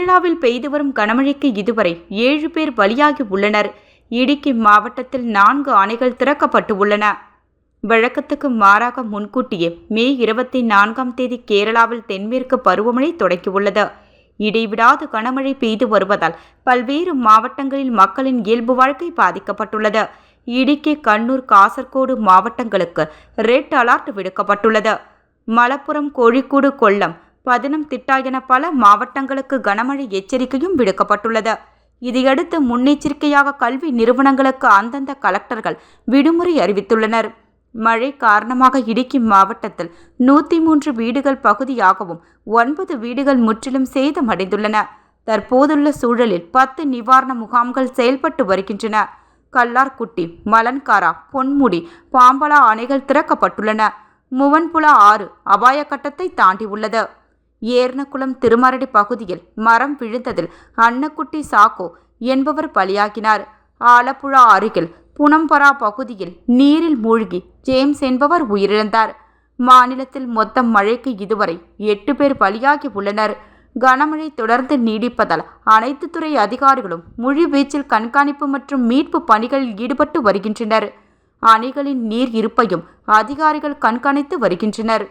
கேரளாவில் பெய்து வரும் கனமழைக்கு இதுவரை 7 பேர் பலியாகி உள்ளனர். இடுக்கி மாவட்டத்தில் 4 அணைகள் திறக்கப்பட்டு உள்ளன. வழக்கத்துக்கு மாறாக முன்கூட்டியே மே 24ஆம் தேதி கேரளாவில் தென்மேற்கு பருவமழை தொடங்கியுள்ளது. இடைவிடாது கனமழை பெய்து வருவதால் பல்வேறு மாவட்டங்களில் மக்களின் இயல்பு வாழ்க்கை பாதிக்கப்பட்டுள்ளது. இடுக்கி, கண்ணூர், காசர்கோடு மாவட்டங்களுக்கு ரெட் அலர்ட் விடுக்கப்பட்டுள்ளது. மலப்புரம், கோழிக்கோடு, கொல்லம், பதனம்திட்டா என பல மாவட்டங்களுக்கு கனமழை எச்சரிக்கையும் விடுக்கப்பட்டுள்ளது. இதையடுத்து முன்னெச்சரிக்கையாக கல்வி நிறுவனங்களுக்கு அந்தந்த கலெக்டர்கள் விடுமுறை அறிவித்துள்ளனர். மழை காரணமாக இடுக்கி மாவட்டத்தில் 103 வீடுகள் பகுதியாகவும் 9 வீடுகள் முற்றிலும் சேதமடைந்துள்ளன. தற்போதுள்ள சூழலில் 10 நிவாரண முகாம்கள் செயல்பட்டு வருகின்றன. கல்லார்குட்டி, மலன்காரா, பொன்முடி, பாம்பலா அணைகள் திறக்கப்பட்டுள்ளன. முவன்புலா ஆறு அபாய கட்டத்தை தாண்டி உள்ளது. ஏர்ணகுளம் திருமரடி பகுதியில் மரம் விழுந்ததில் அன்னக்குட்டி சாக்கோ என்பவர் பலியாகினார். ஆலப்புழா அருகில் புனம்பரா பகுதியில் நீரில் மூழ்கி ஜேம்ஸ் என்பவர் உயிரிழந்தார். மாநிலத்தில் மொத்தம் மழைக்கு இதுவரை 8 பேர் பலியாகி உள்ளனர். கனமழை தொடர்ந்து நீடிப்பதால் அனைத்து துறை அதிகாரிகளும் முழுவீச்சில் கண்காணிப்பு மற்றும் மீட்பு பணிகளில் ஈடுபட்டு வருகின்றனர். அணைகளின் நீர் இருப்பையும் அதிகாரிகள் கண்காணித்து வருகின்றனர்.